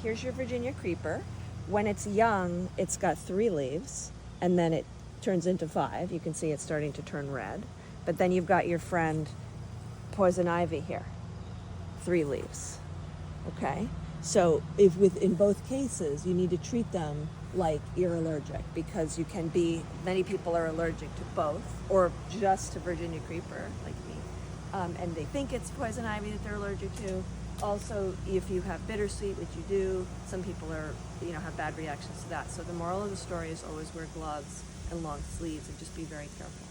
here's your Virginia creeper. When it's young, it's got 3 leaves, and then it turns into 5. You can see it's starting to turn red. But then you've got your friend poison ivy here, 3 leaves. Okay? So in both cases, you need to treat them like you're allergic, because many people are allergic to both, or just to Virginia creeper, like me. And they think it's poison ivy that they're allergic to. Also, if you have bittersweet, which you do, some people have bad reactions to that. So the moral of the story is always wear gloves and long sleeves, and just be very careful.